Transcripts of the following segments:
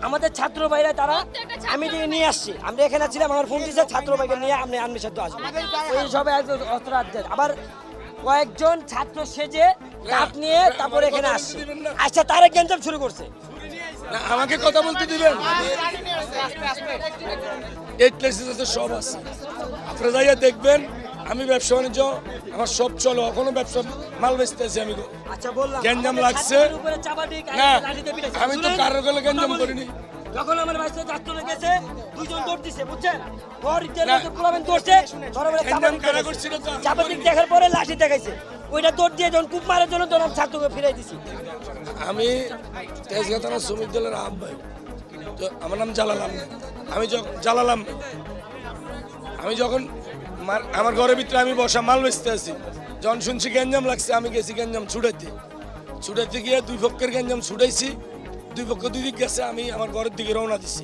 আমাদের ছাত্র ভাইরা তারা আমি নিয়ে আসছি, আমরা এখানে ছিলাম, আমার ফোন দিচ্ছে ছাত্র ভাইকে নিয়ে আপনি আনমিশাদ্দ আসবেন, এই সবে অস্ত্র হাতে। আবার কয়েকজন ছাত্র সেজে কাপ নিয়ে তারপরে এখানে আসছে, আচ্ছা তারা গ্যাঞ্জাম শুরু করছে। আমাকে কথা বলতে দিবেন? সব আছে, আপনারা যাইয়া দেখবেন। আমি ব্যবসা বাণিজ্য আমার সব চলো, এখনো ব্যবসা মাল বেচতেছি আমি। আচ্ছা বললাম গ্যাঞ্জাম লাগছে না, আমি তো কারোর গলে গ্যাঞ্জাম করিনি। যখন আমার বাড়িতে ছাত্র লেগেছে দুইজন দৌড় দিছে, বুঝছেন? দৌড়ছে, চাপাতি দেখার পরে লাঠি দেখাইছে, ওইটা দৌড় দিয়ে যখন কূপ মারার জন্য তখন ছাত্রকে ফিরাই দিছি। আমি তেজগাঁ থানা শ্রমিক দলের আহ্বায়ক, তো আমার নাম জালাল আহমেদ। আমি যখন আমার ঘরের ভিতরে আমি বসা মাল বেচতে আছি, যখন শুনছি গ্যাঞ্জাম লাগছে, আমি গেছি গ্যাঞ্জাম ছুটাইতে গিয়ে দুই পক্ষের গ্যাঞ্জাম ছুটাইছি, দুই পক্ষ দুই দিক গেছে, আমি আমার ঘরের দিকে রওনা দিছি।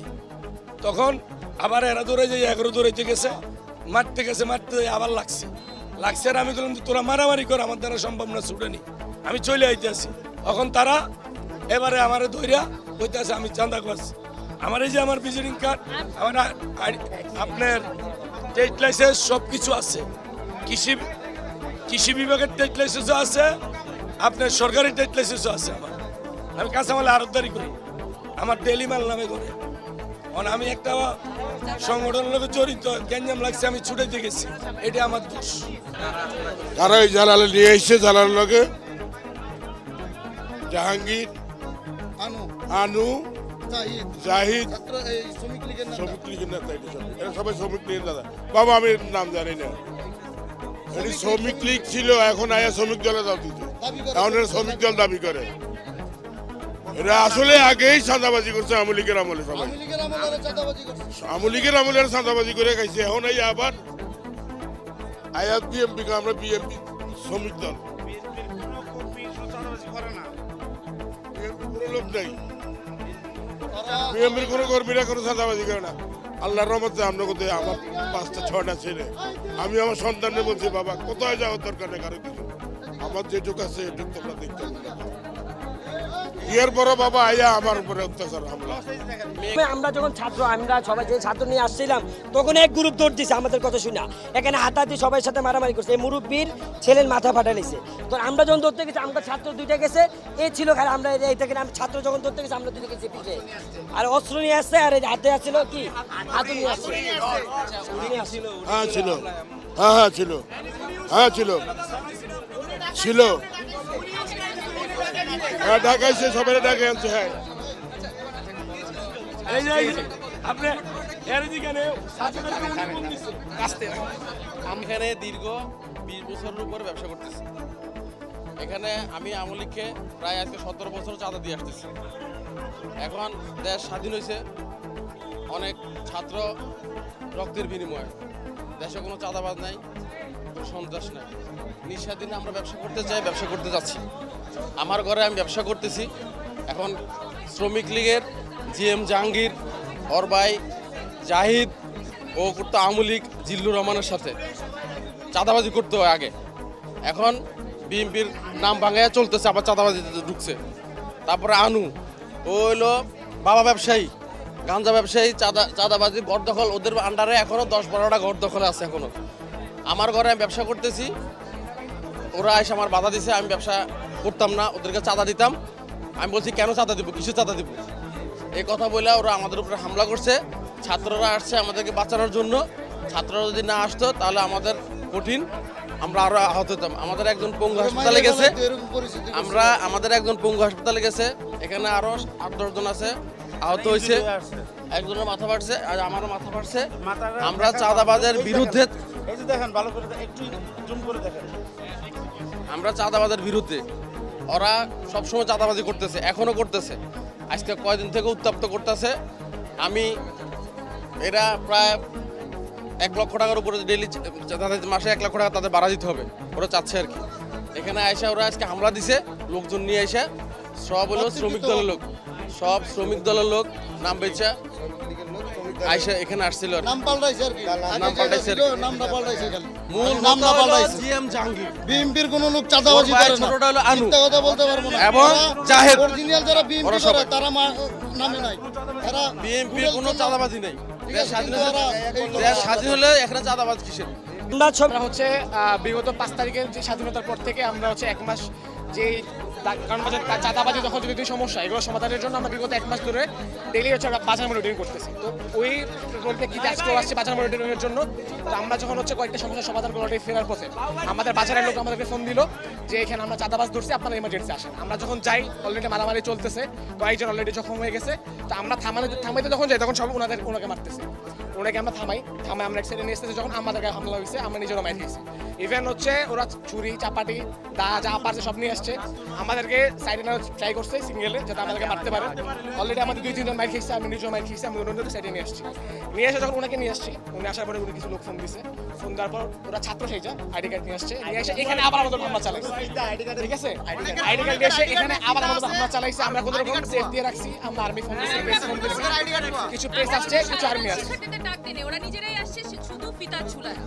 তখন আবার এরা দৌড়ে যাই, এগারো দৌড়াইতে গেছে, মারতে আবার লাগছে। আর আমি বললাম তোরা মারামারি কর, আমার দ্বারা সম্ভব না, ছুটেনি, আমি চলে আইতে আসি। তখন তারা এবারে আমার ধৈর্যা হইতে আছে, আমি চাঁদা করছি। আমার এই যে আমার ভিজিটিং কার্ড, আমার আপনার ট্রেড লাইসেন্স সব কিছু আছে, কৃষি বিভাগের ট্রেড লাইসেন্সও আছে, আপনার সরকারি ট্রেড লাইসেন্সও আছে। আমি কাঁচামালে আড়তদারি করি, আমার ডেলি মাল নামে করে। আমি একটা সংগঠনের লোক জড়িত, গ্যাঞ্জাম লাগছে, আমি ছুটাইতে গেছি, এটা আমার দোষ। তারা ওই জালালে নিয়ে এসছে, জালালের লগে জাহাঙ্গীর, আনু, জাহিদ, শ্রমিক লীগের নেতা, এরা সবাই শ্রমিক লীগের দাদা। বাবা আমি নাম জানি না, এটি শ্রমিক লীগ ছিল, এখন আয়া শ্রমিক দলে দাও দিতে, এখন এরা শ্রমিক দল দাবি করে। এরা আসলে আগেই চাঁদাবাজি করছে, আওয়ামী লীগের আমলে, সবাই আওয়ামী লীগের আমলে চাঁদাবাজি করে খাইছে। এখন এই আবার আয়াত বিএমপি, আমরা বিএমপি শ্রমিক দল, লোক নাই, বিএমপির কোনো কর্মীরা কোনো চাঁদাবাজি করে না। আল্লাহর রহমতে আমরা কোথায়, আমার 5টা-6টা ছেলে, আমি আমার সন্তানকে বলছি বাবা কোথায় যাওয়ার দরকার নেই কারো কিছু, আমার যেটুক আছে এটুক তোমরা দেখতে হবে। এর পরে বাবা আয়া আমার উপরে অত্যাচার হামলা। আমরা যখন আমরা সবাই যে ছাত্র নিয়ে আসছিলাম, তখন এক গ্রুপ দৌড় দিছে আমাদের কথা শুনে, এখানে হাতাহাতি সবাই সাথে মারামারি করছে, এই মুরব্বীর ছেলের মাথা ফাটাইছে। তো আমরা যখন ধরতে গেছি, আমরা ছাত্র দুইটা গেছে, এ ছিল খালি আমরা এই থেকে, আমি ছাত্র যখন ধরতে গেছি আমরা দুইটা গেছি পিঠে, আর অস্ত্র নিয়ে আসছে, আর হাতে আসছিল কি হাতে নিয়ে আসছে। হ্যাঁ ছিল, হ্যাঁ ছিল, হ্যাঁ ছিল, ছিল, ঢাকাইছে, সবাই ঢাকায় আনছে। হ্যাঁ আমি এখানে দীর্ঘ 20 বছরের উপরে ব্যবসা করতেছি। এখানে আমি আওয়ামী লীগকে প্রায় আজকে 17 বছর চাঁদা দিয়ে আসতেছি। এখন দেশ স্বাধীন হয়েছে অনেক ছাত্র রক্তের বিনিময়ে, দেশে কোনো চাঁদাবাজ নাই, কোনো সন্ত্রাস নাই, নিঃস্বাধীনে আমরা ব্যবসা করতে চাই, ব্যবসা করতে যাচ্ছি। আমার ঘরে আমি ব্যবসা করতেছি। এখন শ্রমিক লীগের জিএম জাহাঙ্গীর, ওর ভাই জাহিদ, ও করতো আওয়ামী লীগ জিল্লুর রহমানের সাথে চাঁদাবাজি করতে হয় আগে। এখন বিএনপির নাম ভাঙাইয়া চলতেছে, আবার চাঁদাবাজিতে ঢুকছে। তারপরে আনু, ও হইলো বাবা ব্যবসায়ী, গাঞ্জা ব্যবসায়ী, চাঁদাবাজি, ঘর দখল, ওদের আন্ডারে এখনও 10-12টা ঘর দখলে আছে। এখনও আমার ঘরে আমি ব্যবসা করতেছি, ওরা এসে আমার বাধা দিছে, আমি ব্যবসা করতাম না, ওদেরকে চাঁদা দিতাম। আমি বলছি কেন চাঁদা দিব, কিসে চাঁদা দিব, এই কথা বলে ওরা আমাদের উপরে হামলা করছে। ছাত্ররা আসছে আমাদেরকে বাঁচানোর জন্য, ছাত্ররা যদি না আসতো তাহলে আমাদের কঠিন, আমরা আরো আহত হতাম। আমাদের একজন পঙ্গু হাসপাতালে গেছে, আমাদের একজন পঙ্গু হাসপাতালে গেছে, এখানে আরো 8-10 জন আছে আহত হয়েছে, একজনের মাথা ফাটছে, আর আমারও মাথা ফাটছে। আমরা চাঁদাবাজের বিরুদ্ধে, দেখেন ভালো করে, একটু জুম করে দেখেন, আমরা চাঁদাবাজের বিরুদ্ধে। ওরা সবসময় চাঁদাবাজি করতেছে, এখনো করতেছে, আজকে কয়দিন থেকে উত্তপ্ত করতেছে। এরা প্রায় 1 লক্ষ টাকার উপরে ডেইলি, তাদের মাসে 1 লক্ষ টাকা তাদের ভাড়া দিতে হবে, ওরা চাচ্ছে আর কি। এখানে আইসা ওরা আজকে হামলা দিছে, লোকজন নিয়ে এসে, সব হলো শ্রমিক দলের লোক, সব শ্রমিক দলের লোক, নাম বেচা আইসা এখানে আসছিল আর কি। নাম পাল্টাইছে আর কি নাম পাল্টাইছে আর কি। নামটা পাল্টাইছে খালি মূল নামটা নামটা পাল্টাইছে জিএম জাহাঙ্গীর বিএমপির কোন লোক চাঁদাবাজি ওর ভাই করে না ছোটটা হলো আনু। মিথ্যা কথা বলতে পারবো না এবং জাহেদ। অরিজিনাল যারা বিএমপি ওরা করে সবাই। তারা নামে নাই এরা বিএনপির ভুলের কোনো জন্য- চাঁদাবাজি নেই ঠিক দেশ আছে, স্বাধীন কিন্তু হলে ওরা দেশ স্বাধীন হলে এখানে চাঁদাবাজ কিসের? আমরা সব আমরা হচ্ছে বিগত 5 তারিখের যে স্বাধীনতার পর থেকে আমরা হচ্ছে 1 মাস যে কারণ চাঁদাবাজি যখন যদি সমস্যা এগুলো সমাধানের জন্য আমরা বিগত 1 মাস ধরে ডেইলি হচ্ছে আমরা বাজার মনিটরিং করতেছি। তো ওই পরিপ্রেক্ষিতে আজকে আসছে বাজার মনিটরিংয়ের জন্য। তো আমরা যখন হচ্ছে কয়েকটা সমস্যার সমাধান করে ফেরার পথে আমাদের বাজারের লোক আমাদেরকে ফোন দিল যে এখানে আমরা চাঁদাবাজ ধরছি, আপনারা ইমার্জেন্সি আসেন। আমরা যখন যাই অলরেডি মারামারি চলতেছে, কয়েকজন অলরেডি জখম হয়ে গেছে। তো আমরা থামাইতে যখন যাই তখন সব ওনাকে মারতেছে। ওনাকে আমরা থামাই আমরা এক সাইডে নিয়ে এসেছি। যখন আমাদের গায়ে হামলা হয়েছে আমরা নিজেরা মাইর খেয়েছি। ইভেন হচ্ছে ওরা ছুরি চাপাটি দা যা পারছে সব নিয়ে আসছে, আমাদেরকে সাইডে নেওয়ার ট্রাই করছে সিঙ্গেলে, যাতে আমাদেরকে মারতে পারে। অলরেডি আমাদের 2-3 জন মাইর খেয়েছে, আমি নিজেও মাইর খেয়েছি। আমি ওনাদের সাইডে নিয়ে আসছি। নিয়ে এসে যখন ওনাকে নিয়ে আসছি, উনি আসার পরে উনি কিছু লোক ফোন দিছে। ফোন দেওয়ার পর ওরা ছাত্র সেইটা আইডি কার্ড নিয়ে আসছে। নিয়ে এসে এখানে আবার আমাদের হামলা চালাইছে। ঠিক আছে, আইডি কার্ড এসে এখানে আবার আমাদের হামলা চালাইছে। আমরা কোনো রকম সেফ দিয়ে রাখছি। আমরা আর্মি ফোন দিয়েছি, প্রেস ফোন দিয়েছি, কিছু প্রেস আসছে, কিছু আর্মি আসছে। শিক্ষার্থীদের ডাক দেনে ওরা নিজেরাই আসছে শুধু ফিতা ঝুলায়।